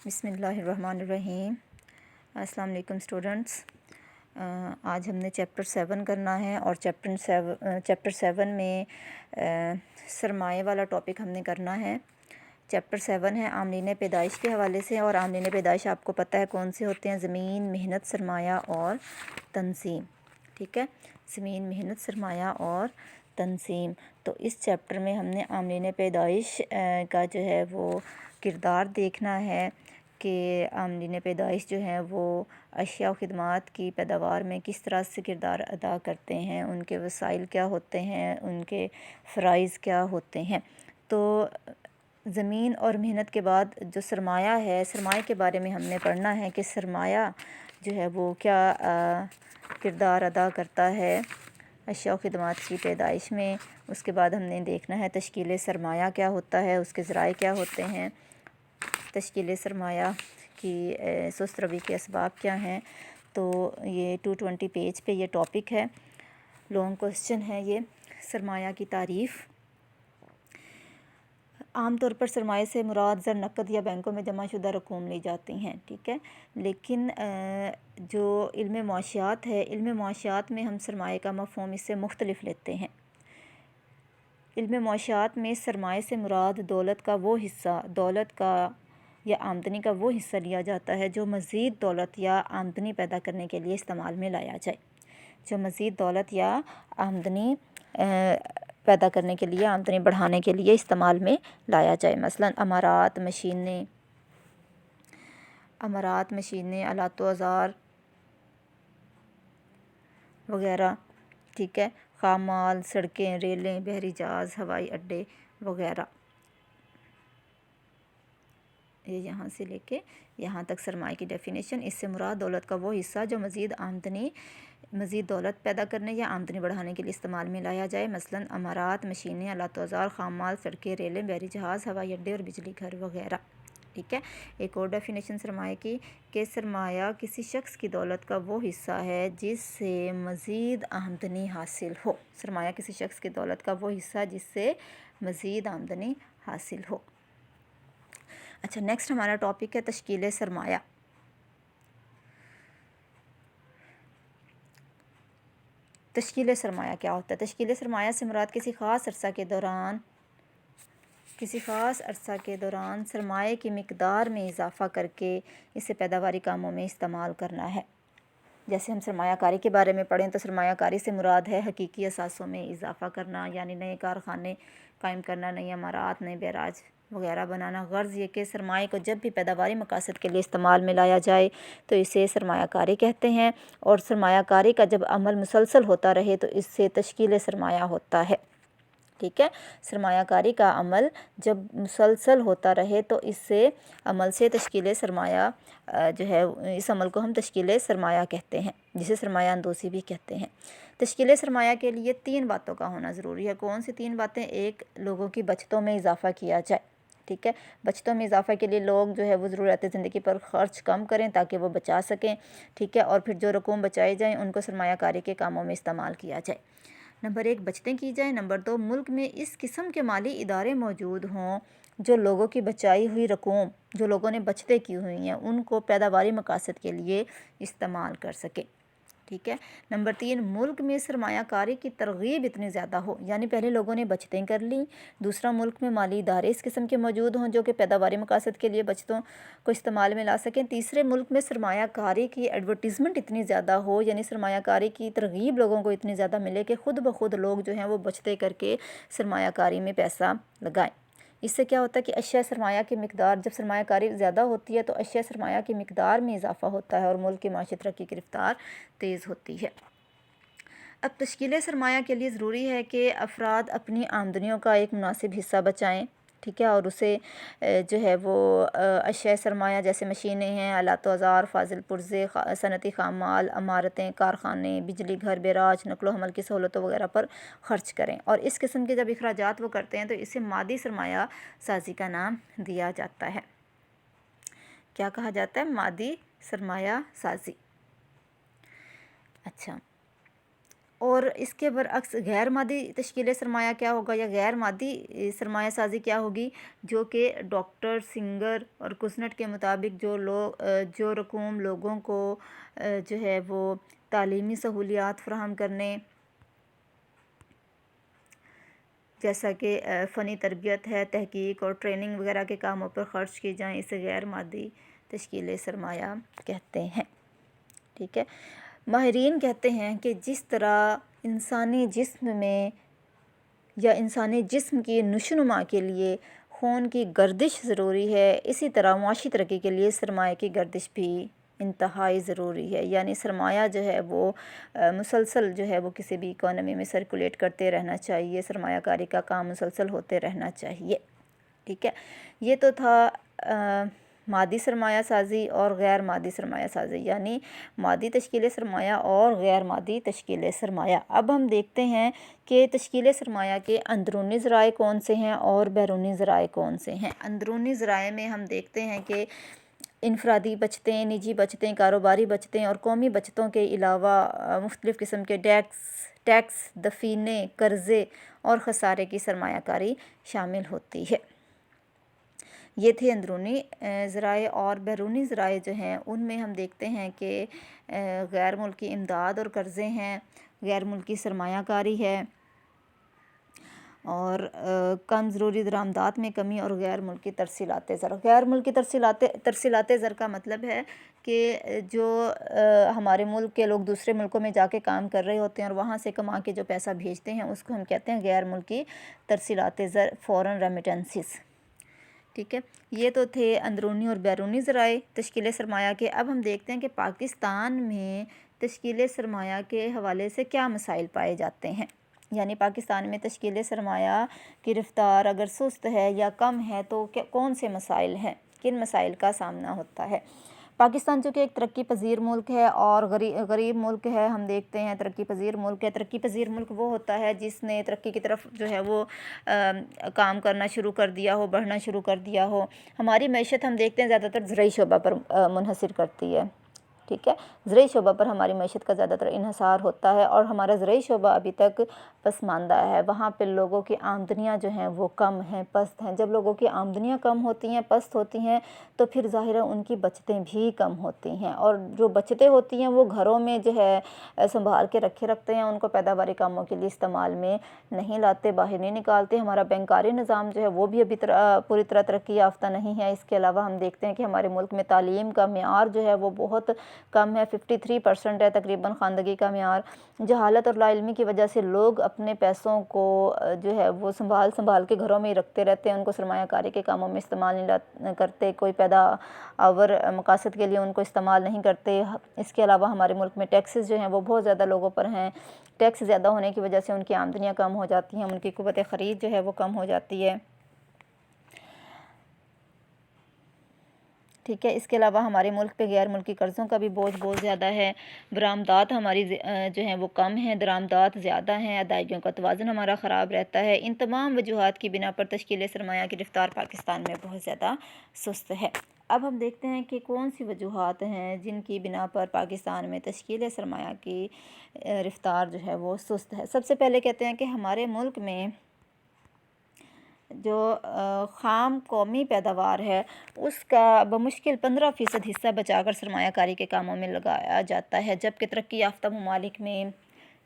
بسم اللہ الرحمن الرحیم۔ السلام علیکم اسٹوڈنٹس۔ آج ہم نے چیپٹر 7 کرنا ہے اور چیپٹر 7 میں سرمایہ والا ٹاپک ہم نے کرنا ہے۔ چیپٹر 7 ہے عاملین پیدائش کے حوالے سے، اور عاملین پیدائش آپ کو پتہ ہے کون سے ہوتے ہیں؟ زمین، محنت، سرمایہ اور تنظیم۔ ٹھیک ہے، زمین، محنت، سرمایہ اور تنظیم۔ تو اس چیپٹر میں ہم نے عاملین پیدائش کا جو ہے وہ کردار دیکھنا ہے کہ عاملین پیدائش جو ہیں وہ اشیاء و خدمات کی پیداوار میں کس طرح سے کردار ادا کرتے ہیں، ان کے وسائل کیا ہوتے ہیں، ان کے فرائض کیا ہوتے ہیں۔ تو زمین اور محنت کے بعد جو سرمایہ ہے، سرمایہ کے بارے میں ہم نے پڑھنا ہے کہ سرمایہ جو ہے وہ کیا کردار ادا کرتا ہے اشیاء و خدمات کی پیدائش میں۔ اس کے بعد ہم نے دیکھنا ہے تشکیل سرمایہ کیا ہوتا ہے، اس کے ذرائع کیا ہوتے ہیں، تشکیل سرمایہ کی سست روی کے اسباب کیا ہیں۔ تو یہ 220 پیج پہ یہ ٹاپک ہے، لانگ کوسچن ہے یہ۔ سرمایہ کی تعریف۔ عام طور پر سرمایہ سے مراد زر نقد یا بینکوں میں جمع شدہ رقوم لی جاتی ہیں، ٹھیک ہے، لیکن جو علم معاشیات ہے، علم معاشیات میں ہم سرمایہ کا مفہوم اس سے مختلف لیتے ہیں۔ علم معاشیات میں سرمایہ سے مراد دولت کا یا آمدنی کا وہ حصہ لیا جاتا ہے جو مزید دولت یا آمدنی پیدا کرنے کے لیے استعمال میں لایا جائے، جو مزید دولت یا آمدنی پیدا کرنے کے لیے، آمدنی بڑھانے کے لیے استعمال میں لایا جائے۔ مثلاً امارات، مشینیں، آلات و اوزار وغیرہ، ٹھیک ہے، خام مال، سڑکیں، ریلیں، بحری جہاز، ہوائی اڈے وغیرہ۔ یہ یہاں سے لے کے یہاں تک سرمایہ کی ڈیفینیشن۔ اس سے مراد دولت کا وہ حصہ جو مزید دولت پیدا کرنے یا آمدنی بڑھانے کے لیے استعمال میں لایا جائے۔ مثلاً امارات، مشینیں، آلات و اوزار، خام مال، سڑکیں، ریلیں، بحری جہاز، ہوائی اڈے اور بجلی گھر وغیرہ، ٹھیک ہے۔ ایک اور ڈیفینیشن سرمایہ کی کہ سرمایہ کسی شخص کی دولت کا وہ حصہ ہے جس سے مزید آمدنی حاصل ہو۔ سرمایہ کسی شخص کی دولت کا وہ حصہ جس سے مزید آمدنی حاصل ہو۔ اچھا، نیکسٹ ہمارا ٹاپک ہے تشکیل سرمایہ۔ تشکیل سرمایہ کیا ہوتا ہے؟ تشکیل سرمایہ سے مراد کسی خاص عرصہ کے دوران سرمایہ کی مقدار میں اضافہ کر کے اسے پیداواری کاموں میں استعمال کرنا ہے۔ جیسے ہم سرمایہ کاری کے بارے میں پڑھیں تو سرمایہ کاری سے مراد ہے حقیقی اثاثوں میں اضافہ کرنا، یعنی نئے کارخانے قائم کرنا، نئے عمارات، نئے بیراج وغیرہ بنانا۔ غرض یہ کہ سرمایہ کو جب بھی پیداواری مقاصد کے لیے استعمال میں لایا جائے تو اسے سرمایہ کاری کہتے ہیں، اور سرمایہ کاری کا جب عمل مسلسل ہوتا رہے تو اس سے تشکیل سرمایہ ہوتا ہے، ٹھیک ہے۔ سرمایہ کاری کا عمل جب مسلسل ہوتا رہے تو اس سے عمل سے تشکیل سرمایہ جو ہے، اس عمل کو ہم تشکیل سرمایہ کہتے ہیں، جسے سرمایہ اندوزی بھی کہتے ہیں۔ تشکیل سرمایہ کے لیے 3 باتوں کا ہونا ضروری ہے۔ کون سی 3 باتیں؟ ایک، لوگوں کی بچتوں میں اضافہ کیا جائے، ٹھیک ہے، بچتوں میں اضافہ کے لیے لوگ جو ہے وہ ضروریات زندگی پر خرچ کم کریں تاکہ وہ بچا سکیں، ٹھیک ہے، اور پھر جو رقوم بچائی جائیں ان کو سرمایہ کاری کے کاموں میں استعمال کیا جائے۔ نمبر 1، بچتیں کی جائیں۔ نمبر 2، ملک میں اس قسم کے مالی ادارے موجود ہوں جو لوگوں کی بچائی ہوئی رقوم، جو لوگوں نے بچتیں کی ہوئی ہیں، ان کو پیداواری مقاصد کے لیے استعمال کر سکے، ٹھیک ہے۔ نمبر 3، ملک میں سرمایہ کاری کی ترغیب اتنی زیادہ ہو، یعنی پہلے لوگوں نے بچتیں کر لیں، دوسرا ملک میں مالی ادارے اس قسم کے موجود ہوں جو کہ پیداواری مقاصد کے لیے بچتوں کو استعمال میں لا سکیں، تیسرے ملک میں سرمایہ کاری کی ایڈورٹیزمنٹ اتنی زیادہ ہو، یعنی سرمایہ کاری کی ترغیب لوگوں کو اتنی زیادہ ملے کہ خود بخود لوگ جو ہیں وہ بچتیں کر کے سرمایہ کاری میں پیسہ لگائیں۔ اس سے کیا ہوتا ہے کہ اشیاء سرمایہ کی مقدار، جب سرمایہ کاری زیادہ ہوتی ہے تو اشیاء سرمایہ کی مقدار میں اضافہ ہوتا ہے اور ملک کی معاشی ترقی کی رفتار تیز ہوتی ہے۔ اب تشکیل سرمایہ کے لیے ضروری ہے کہ افراد اپنی آمدنیوں کا ایک مناسب حصہ بچائیں، ٹھیک ہے، اور اسے جو ہے وہ اشیاء سرمایہ جیسے مشینیں ہیں، آلات و اوزار، فاضل پرزے، صنعتی خام مال، عمارتیں، کارخانے، بجلی گھر، بیراج، نقل و حمل کی سہولتوں وغیرہ پر خرچ کریں، اور اس قسم کے جب اخراجات وہ کرتے ہیں تو اسے مادی سرمایہ سازی کا نام دیا جاتا ہے۔ کیا کہا جاتا ہے؟ مادی سرمایہ سازی۔ اچھا، اور اس کے برعکس غیر مادی تشکیل سرمایہ کیا ہوگا یا غیر مادی سرمایہ سازی کیا ہوگی، جو کہ ڈاکٹر سنگر اور کسنٹ کے مطابق جو رقوم لوگوں کو جو ہے وہ تعلیمی سہولیات فراہم کرنے، جیسا کہ فنی تربیت ہے، تحقیق اور ٹریننگ وغیرہ کے کاموں پر خرچ کی جائیں، اسے غیر مادی تشکیل سرمایہ کہتے ہیں۔ ٹھیک ہے، ماہرین کہتے ہیں کہ جس طرح انسانی جسم کی نشوونما کے لیے خون کی گردش ضروری ہے، اسی طرح معاشی ترقی کے لیے سرمایہ کی گردش بھی انتہائی ضروری ہے۔ یعنی سرمایہ جو ہے وہ مسلسل جو ہے وہ کسی بھی اکانومی میں سرکولیٹ کرتے رہنا چاہیے، سرمایہ کاری کا کام مسلسل ہوتے رہنا چاہیے۔ ٹھیک ہے، یہ تو تھا مادی سرمایہ سازی اور غیر مادی سرمایہ سازی، یعنی مادی تشکیل سرمایہ اور غیر مادی تشکیل سرمایہ۔ اب ہم دیکھتے ہیں کہ تشکیل سرمایہ کے اندرونی ذرائع کون سے ہیں اور بیرونی ذرائع کون سے ہیں۔ اندرونی ذرائع میں ہم دیکھتے ہیں کہ انفرادی بچتیں، نجی بچتیں، کاروباری بچتیں اور قومی بچتوں کے علاوہ مختلف قسم کے ٹیکس، دفینے، قرضے اور خسارے کی سرمایہ کاری شامل ہوتی ہے۔ یہ تھے اندرونی ذرائع۔ اور بیرونی ذرائع جو ہیں ان میں ہم دیکھتے ہیں کہ غیر ملکی امداد اور قرضے ہیں، غیر ملکی سرمایہ کاری ہے، اور کم ضروری درآمدات میں کمی اور غیر ملکی ترسیلات زر۔ غیر ملکی ترسیلات زر کا مطلب ہے کہ جو ہمارے ملک کے لوگ دوسرے ملکوں میں جا کے کام کر رہے ہوتے ہیں اور وہاں سے کما کے جو پیسہ بھیجتے ہیں اس کو ہم کہتے ہیں غیر ملکی ترسیلات زر، فورن ریمیٹنسز۔ ٹھیک ہے، یہ تو تھے اندرونی اور بیرونی ذرائع تشکیل سرمایہ کے۔ اب ہم دیکھتے ہیں کہ پاکستان میں تشکیل سرمایہ کے حوالے سے کیا مسائل پائے جاتے ہیں، یعنی پاکستان میں تشکیل سرمایہ کی رفتار اگر سست ہے یا کم ہے تو کون سے مسائل ہیں، کن مسائل کا سامنا ہوتا ہے۔ پاکستان چونکہ ایک ترقی پذیر ملک ہے اور غریب ملک ہے، ہم دیکھتے ہیں ترقی پذیر ملک ہے۔ ترقی پذیر ملک وہ ہوتا ہے جس نے ترقی کی طرف جو ہے وہ کام کرنا شروع کر دیا ہو، بڑھنا شروع کر دیا ہو۔ ہماری معیشت ہم دیکھتے ہیں زیادہ تر زرعی شعبہ پر منحصر کرتی ہے۔ ٹھیک ہے، زرعی شعبہ پر ہماری معیشت کا زیادہ تر انحصار ہوتا ہے اور ہمارا زرعی شعبہ ابھی تک پسماندہ ہے۔ وہاں پہ لوگوں کی آمدنیاں جو ہیں وہ کم ہیں، پست ہیں۔ جب لوگوں کی آمدنیاں کم ہوتی ہیں، پست ہوتی ہیں، تو پھر ظاہر ہے ان کی بچتیں بھی کم ہوتی ہیں، اور جو بچتیں ہوتی ہیں وہ گھروں میں جو ہے سنبھال کے رکھتے ہیں، ان کو پیداواری کاموں کے لیے استعمال میں نہیں لاتے، باہر نہیں نکالتے۔ ہمارا بینکاری نظام جو ہے وہ بھی ابھی پوری طرح ترقی یافتہ نہیں ہے۔ اس کے علاوہ ہم دیکھتے ہیں کہ ہمارے ملک میں تعلیم کا معیار جو ہے وہ بہت کم ہے، 53% ہے تقریباً خواندگی کا معیار۔ جہالت اور لا علمی کی وجہ سے لوگ اپنے پیسوں کو جو ہے وہ سنبھال کے گھروں میں ہی رکھتے رہتے ہیں، ان کو سرمایہ کاری کے کاموں میں استعمال نہیں کرتے، کوئی پیداور مقاصد کے لیے ان کو استعمال نہیں کرتے۔ اس کے علاوہ ہمارے ملک میں ٹیکسز جو ہیں وہ بہت زیادہ لوگوں پر ہیں۔ ٹیکس زیادہ ہونے کی وجہ سے ان کی آمدنیاں کم ہو جاتی ہیں، ان کی قوت خرید جو ہے وہ کم ہو جاتی ہے۔ ٹھیک ہے، اس کے علاوہ ہمارے ملک پہ غیر ملکی قرضوں کا بھی بوجھ بہت زیادہ ہے۔ برآمدات ہماری جو ہیں وہ کم ہیں، درآمدات زیادہ ہیں، ادائیگیوں کا توازن ہمارا خراب رہتا ہے۔ ان تمام وجوہات کی بنا پر تشکیل سرمایہ کی رفتار پاکستان میں بہت زیادہ سست ہے۔ اب ہم دیکھتے ہیں کہ کون سی وجوہات ہیں جن کی بنا پر پاکستان میں تشکیل سرمایہ کی رفتار جو ہے وہ سست ہے۔ سب سے پہلے کہتے ہیں کہ ہمارے ملک میں جو خام قومی پیداوار ہے اس کا بمشکل 15% حصہ بچا کر سرمایہ کاری کے کاموں میں لگایا جاتا ہے، جبکہ ترقی یافتہ ممالک میں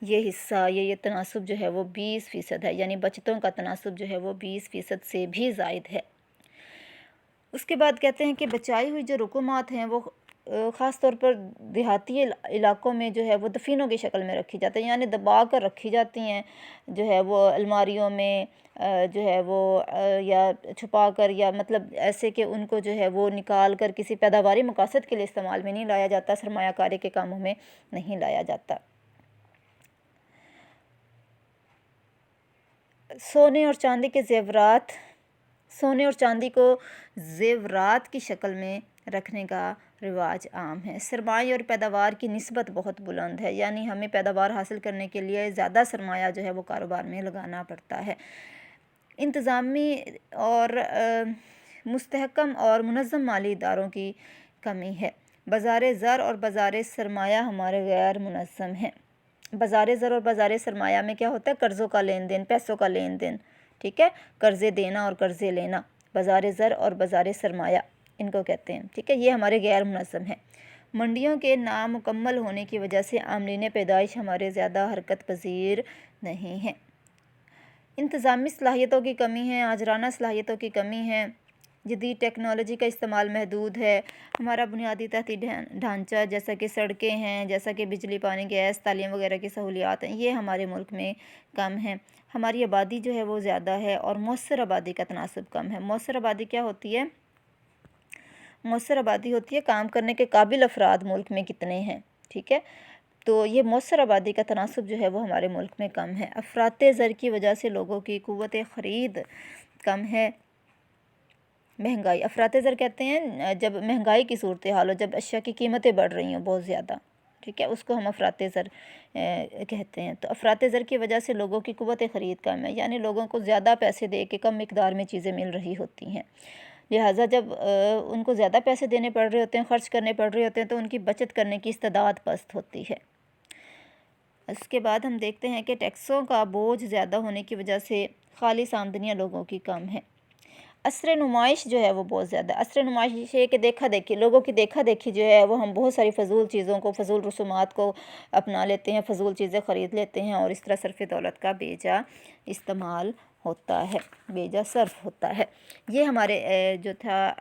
یہ حصہ یہ تناسب جو ہے وہ 20% ہے، یعنی بچتوں کا تناسب جو ہے وہ 20% سے بھی زائد ہے۔ اس کے بعد کہتے ہیں کہ بچائی ہوئی جو رقومات ہیں وہ خاص طور پر دیہاتی علاقوں میں جو ہے وہ دفینوں کی شکل میں رکھی جاتی ہیں، یعنی دبا کر رکھی جاتی ہیں، جو ہے وہ الماریوں میں جو ہے وہ یا چھپا کر، یا مطلب ایسے کہ ان کو جو ہے وہ نکال کر کسی پیداواری مقاصد کے لیے استعمال میں نہیں لایا جاتا، سرمایہ کاری کے کاموں میں نہیں لایا جاتا۔ سونے اور چاندی کو زیورات کی شکل میں رکھنے کا رواج عام ہے۔ سرمایہ اور پیداوار کی نسبت بہت بلند ہے، یعنی ہمیں پیداوار حاصل کرنے کے لیے زیادہ سرمایہ جو ہے وہ کاروبار میں لگانا پڑتا ہے۔ انتظامی اور مستحکم اور منظم مالی اداروں کی کمی ہے۔ بازار زر اور بازار سرمایہ ہمارے غیر منظم ہیں۔ بازار زر اور بازار سرمایہ میں کیا ہوتا ہے؟ قرضوں کا لین دین، پیسوں کا لین دین، ٹھیک ہے، قرضے دینا اور قرضے لینا، بازار زر اور بازار سرمایہ ان کو کہتے ہیں، ٹھیک ہے، یہ ہمارے غیر منظم ہیں۔ منڈیوں کے نامکمل ہونے کی وجہ سے عاملین پیدائش ہمارے زیادہ حرکت پذیر نہیں ہیں۔ انتظامی صلاحیتوں کی کمی ہے، آجرانہ صلاحیتوں کی کمی ہے، جدید ٹیکنالوجی کا استعمال محدود ہے، ہمارا بنیادی تحتی ڈھانچہ جیسا کہ سڑکیں ہیں، جیسا کہ بجلی، پانی، گیس، تعلیم وغیرہ کی سہولیات ہیں، یہ ہمارے ملک میں کم ہیں۔ ہماری آبادی جو ہے وہ زیادہ ہے اور مؤثر آبادی کا تناسب کم ہے۔ مؤثر آبادی کیا ہوتی ہے؟ مؤثر آبادی ہوتی ہے کام کرنے کے قابل افراد ملک میں کتنے ہیں، ٹھیک ہے، تو یہ مؤثر آبادی کا تناسب جو ہے وہ ہمارے ملک میں کم ہے۔ افراط زر کی وجہ سے لوگوں کی قوت خرید کم ہے۔ مہنگائی، افراط زر کہتے ہیں جب مہنگائی کی صورتحال ہو، جب اشیاء کی قیمتیں بڑھ رہی ہوں بہت زیادہ، ٹھیک ہے، اس کو ہم افراط زر کہتے ہیں۔ تو افراط زر کی وجہ سے لوگوں کی قوت خرید کم ہے، یعنی لوگوں کو زیادہ پیسے دے کے کم مقدار میں چیزیں مل رہی ہوتی ہیں، لہٰذا جب ان کو زیادہ پیسے دینے پڑ رہے ہوتے ہیں، خرچ کرنے پڑ رہے ہوتے ہیں، تو ان کی بچت کرنے کی استعداد پست ہوتی ہے۔ اس کے بعد ہم دیکھتے ہیں کہ ٹیکسوں کا بوجھ زیادہ ہونے کی وجہ سے خالص آمدنیاں لوگوں کی کم ہیں۔ اثر نمائش جو ہے وہ بہت زیادہ ہے۔ اثر نمائش یہ کہ دیکھا دیکھی، لوگوں کی دیکھا دیکھی جو ہے وہ ہم بہت ساری فضول چیزوں کو، فضول رسومات کو اپنا لیتے ہیں، فضول چیزیں خرید لیتے ہیں اور اس طرح صرف دولت کا بیجا استعمال ہوتا ہے، بیجا صرف ہوتا ہے۔ یہ ہمارے جو تھا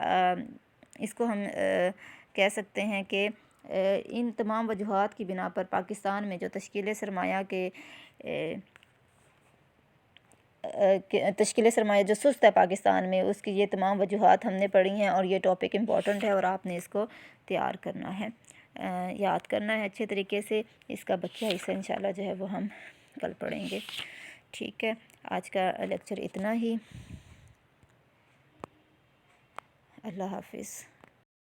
اس کو ہم کہہ سکتے ہیں کہ ان تمام وجوہات کی بنا پر پاکستان میں جو تشکیل سرمایہ تشکیل سرمایہ جو سست ہے پاکستان میں، اس کی یہ تمام وجوہات ہم نے پڑھی ہیں اور یہ ٹاپک امپورٹنٹ ہے اور آپ نے اس کو تیار کرنا ہے، یاد کرنا ہے اچھے طریقے سے۔ اس کا بقیہ حصہ انشاءاللہ جو ہے وہ ہم کل پڑھیں گے، ٹھیک ہے۔ آج کا لیکچر اتنا ہی، اللہ حافظ۔